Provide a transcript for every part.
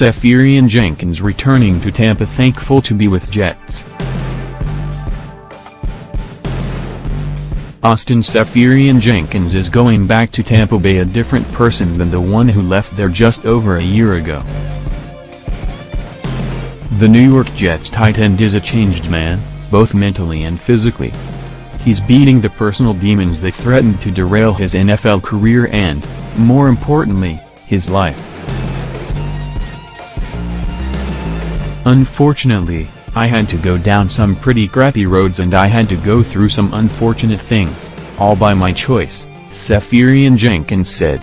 Seferian-Jenkins returning to Tampa, thankful to be with Jets. Austin Seferian-Jenkins is going back to Tampa Bay a different person than the one who left there just over a year ago. The New York Jets tight end is a changed man, both mentally and physically. He's beating the personal demons that threatened to derail his NFL career and, more importantly, his life. Unfortunately, I had to go down some pretty crappy roads and I had to go through some unfortunate things, all by my choice, Seferian-Jenkins said.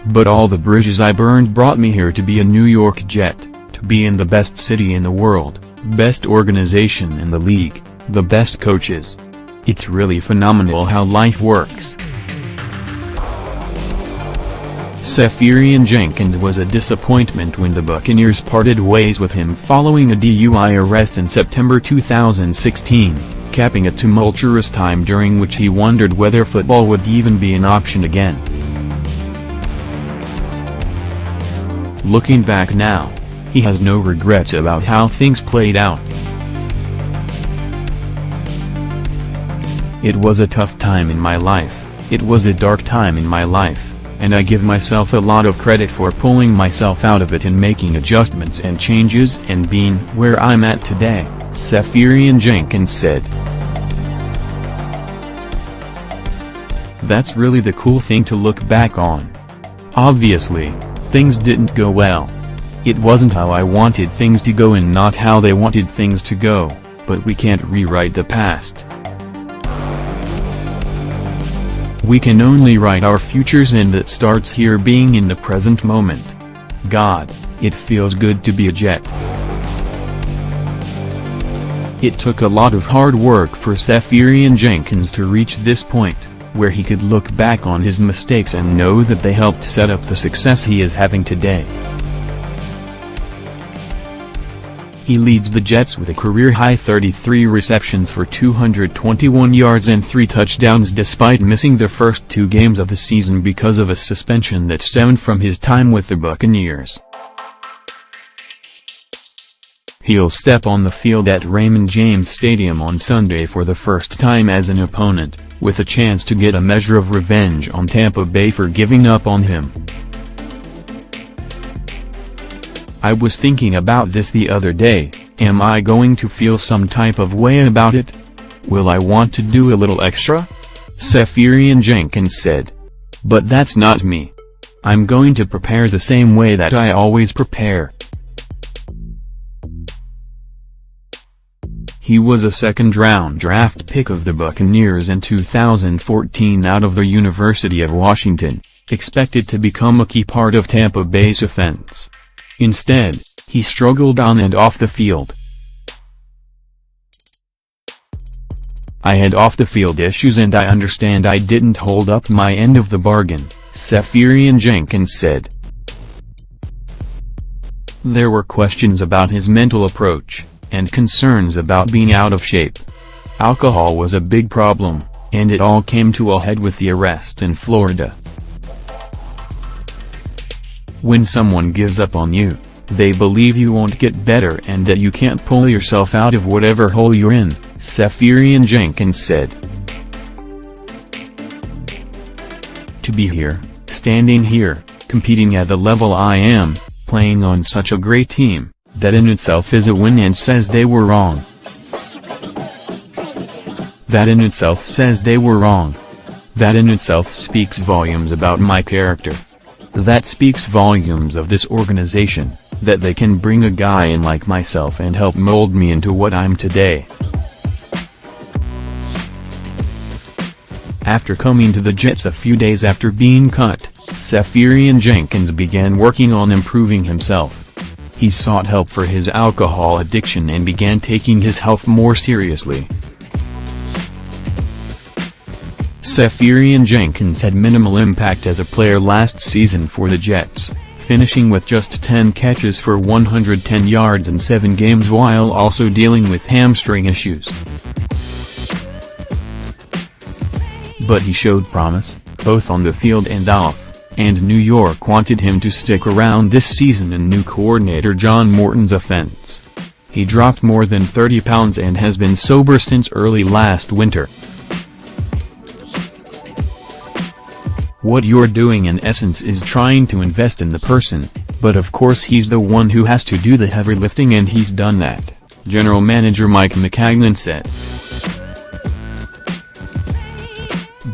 But all the bridges I burned brought me here to be a New York Jet, to be in the best city in the world, best organization in the league, the best coaches. It's really phenomenal how life works. Seferian-Jenkins was a disappointment when the Buccaneers parted ways with him following a DUI arrest in September 2016, capping a tumultuous time during which he wondered whether football would even be an option again. Looking back now, he has no regrets about how things played out. It was a tough time in my life, it was a dark time in my life, and I give myself a lot of credit for pulling myself out of it and making adjustments and changes and being where I'm at today, Seferian-Jenkins said. That's really the cool thing to look back on. Obviously, things didn't go well. It wasn't how I wanted things to go and not how they wanted things to go, but we can't rewrite the past. We can only write our futures, and that starts here, being in the present moment. God, it feels good to be a Jet. It took a lot of hard work for Seferian-Jenkins to reach this point, where he could look back on his mistakes and know that they helped set up the success he is having today. He leads the Jets with a career-high 33 receptions for 221 yards and 3 touchdowns despite missing the first 2 games of the season because of a suspension that stemmed from his time with the Buccaneers. He'll step on the field at Raymond James Stadium on Sunday for the first time as an opponent, with a chance to get a measure of revenge on Tampa Bay for giving up on him. I was thinking about this the other day. Am I going to feel some type of way about it? Will I want to do a little extra? Seferian-Jenkins said. But that's not me. I'm going to prepare the same way that I always prepare. He was a second-round draft pick of the Buccaneers in 2014 out of the University of Washington, expected to become a key part of Tampa Bay's offense. Instead, he struggled on and off the field. I had off-the-field issues and I understand I didn't hold up my end of the bargain, Seferian-Jenkins said. There were questions about his mental approach, and concerns about being out of shape. Alcohol was a big problem, and it all came to a head with the arrest in Florida. When someone gives up on you, they believe you won't get better and that you can't pull yourself out of whatever hole you're in, Seferian-Jenkins said. To be here, standing here, competing at the level I am, playing on such a great team, that in itself is a win, and says they were wrong. That in itself says they were wrong. That in itself speaks volumes about my character. That speaks volumes of this organization, that they can bring a guy in like myself and help mold me into what I'm today. After coming to the Jets a few days after being cut, Seferian-Jenkins began working on improving himself. He sought help for his alcohol addiction and began taking his health more seriously. Seferian-Jenkins had minimal impact as a player last season for the Jets, finishing with just 10 catches for 110 yards in 7 games while also dealing with hamstring issues. But he showed promise, both on the field and off. and New York wanted him to stick around this season in new coordinator John Morton's offense. He dropped more than 30 pounds and has been sober since early last winter. What you're doing in essence is trying to invest in the person, but of course he's the one who has to do the heavy lifting, and he's done that, General Manager Mike Maccagnan said.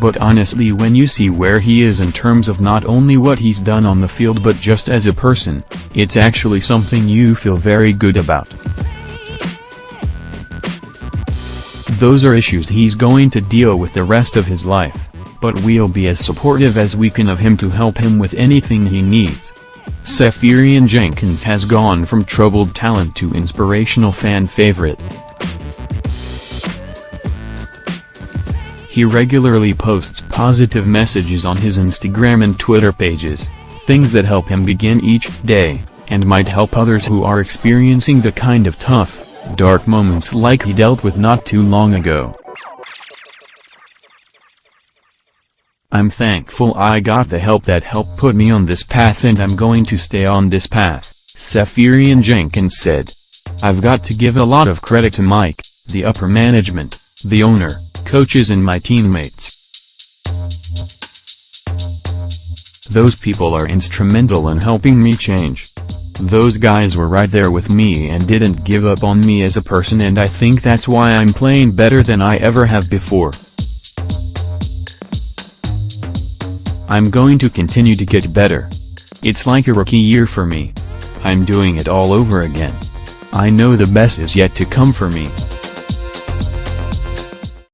But honestly, when you see where he is in terms of not only what he's done on the field but just as a person, it's actually something you feel very good about. Those are issues he's going to deal with the rest of his life, but we'll be as supportive as we can of him to help him with anything he needs. Seferian-Jenkins has gone from troubled talent to inspirational fan favorite. He regularly posts positive messages on his Instagram and Twitter pages, things that help him begin each day, and might help others who are experiencing the kind of tough, dark moments like he dealt with not too long ago. I'm thankful I got the help that helped put me on this path, and I'm going to stay on this path, Seferian-Jenkins said. I've got to give a lot of credit to Mike, the upper management, the owner, coaches and my teammates. Those people are instrumental in helping me change. Those guys were right there with me and didn't give up on me as a person, and I think that's why I'm playing better than I ever have before. I'm going to continue to get better. It's like a rookie year for me. I'm doing it all over again. I know the best is yet to come for me.